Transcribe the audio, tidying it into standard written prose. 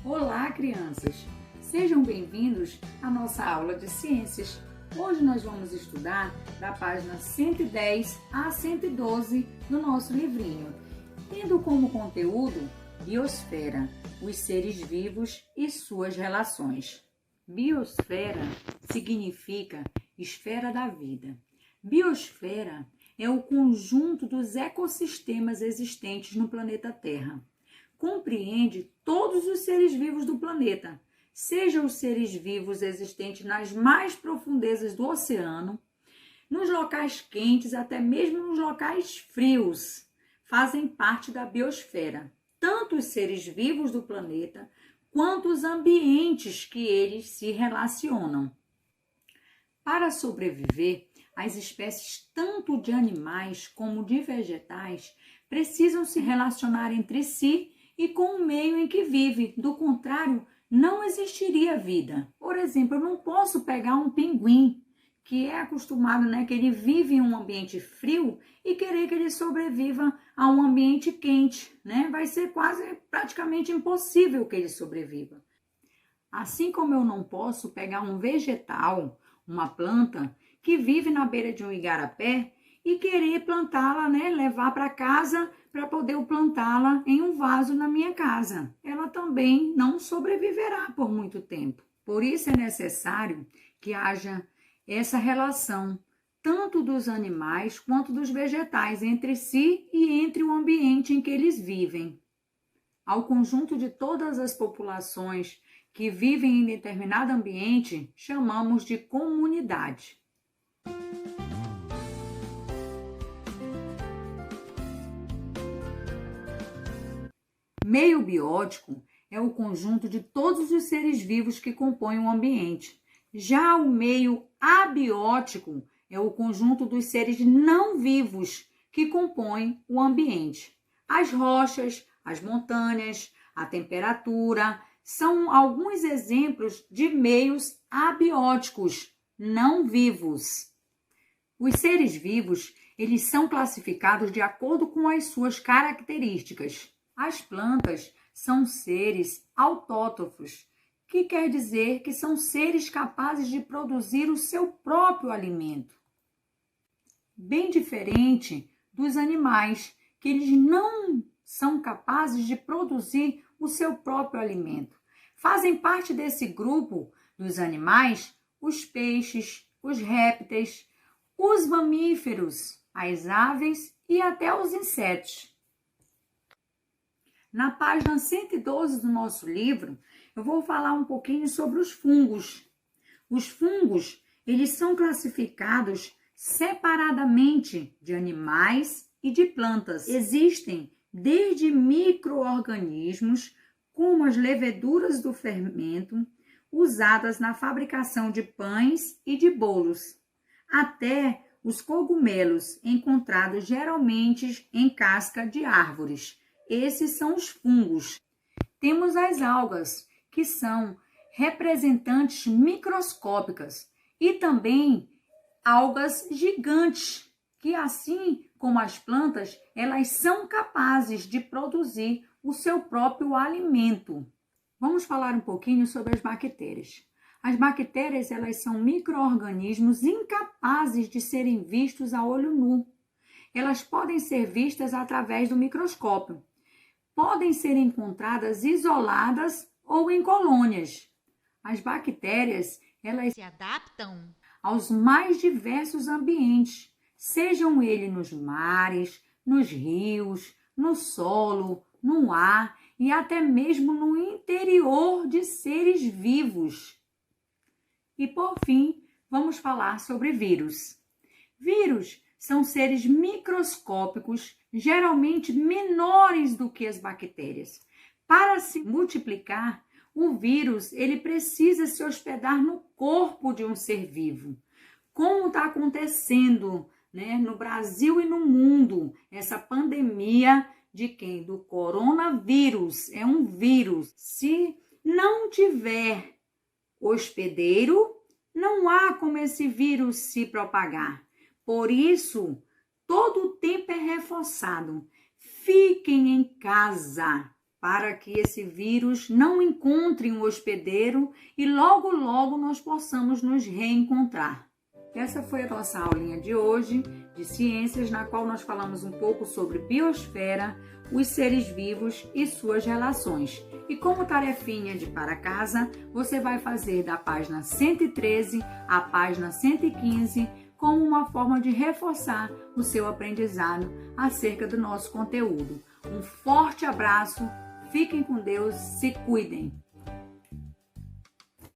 Olá, crianças! Sejam bem-vindos à nossa aula de ciências. Hoje nós vamos estudar da página 110 a 112 do nosso livrinho, tendo como conteúdo Biosfera, os seres vivos e suas relações. Biosfera significa esfera da vida. Biosfera é o conjunto dos ecossistemas existentes no planeta Terra. Compreende todos os seres vivos do planeta, sejam os seres vivos existentes nas mais profundezas do oceano, nos locais quentes, até mesmo nos locais frios, fazem parte da biosfera, tanto os seres vivos do planeta, quanto os ambientes que eles se relacionam. Para sobreviver, as espécies tanto de animais como de vegetais precisam se relacionar entre si e com o meio em que vive. Do contrário, não existiria vida. Por exemplo, eu não posso pegar um pinguim que é acostumado, que ele vive em um ambiente frio e querer que ele sobreviva a um ambiente quente, Vai ser praticamente impossível que ele sobreviva. Assim como eu não posso pegar um vegetal, uma planta que vive na beira de um igarapé e querer plantá-la, levar para casa para poder plantá-la em um vaso na minha casa. Ela também não sobreviverá por muito tempo. Por isso é necessário que haja essa relação, tanto dos animais quanto dos vegetais, entre si e entre o ambiente em que eles vivem. Ao conjunto de todas as populações que vivem em determinado ambiente, chamamos de comunidade. Meio biótico é o conjunto de todos os seres vivos que compõem o ambiente. Já o meio abiótico é o conjunto dos seres não vivos que compõem o ambiente. As rochas, as montanhas, a temperatura são alguns exemplos de meios abióticos não vivos. Os seres vivos, eles são classificados de acordo com as suas características. As plantas são seres autótrofos, que quer dizer que são seres capazes de produzir o seu próprio alimento. Bem diferente dos animais, que eles não são capazes de produzir o seu próprio alimento. Fazem parte desse grupo dos animais os peixes, os répteis, os mamíferos, as aves e até os insetos. Na página 112 do nosso livro, eu vou falar um pouquinho sobre os fungos. Os fungos, eles são classificados separadamente de animais e de plantas. Existem desde micro-organismos, como as leveduras do fermento, usadas na fabricação de pães e de bolos, até os cogumelos, encontrados geralmente em casca de árvores. Esses são os fungos. Temos as algas, que são representantes microscópicas, e também algas gigantes, que assim como as plantas, elas são capazes de produzir o seu próprio alimento. Vamos falar um pouquinho sobre as bactérias. As bactérias, elas são micro-organismos incapazes de serem vistos a olho nu. Elas podem ser vistas através do microscópio. Podem ser encontradas isoladas ou em colônias. As bactérias, elas se adaptam aos mais diversos ambientes, sejam eles nos mares, nos rios, no solo, no ar e até mesmo no interior de seres vivos. E por fim, vamos falar sobre vírus. Vírus são seres microscópicos, geralmente menores do que as bactérias. Para se multiplicar, o vírus ele precisa se hospedar no corpo de um ser vivo. Como está acontecendo, no Brasil e no mundo, essa pandemia de quem? Do coronavírus. É um vírus. Se não tiver hospedeiro, não há como esse vírus se propagar. Por isso, todo o tempo é reforçado. Fiquem em casa, para que esse vírus não encontre um hospedeiro e logo, logo nós possamos nos reencontrar. Essa foi a nossa aulinha de hoje de ciências, na qual nós falamos um pouco sobre biosfera, os seres vivos e suas relações. E como tarefinha de para casa, você vai fazer da página 113 à página 115 como uma forma de reforçar o seu aprendizado acerca do nosso conteúdo. Um forte abraço, fiquem com Deus, se cuidem!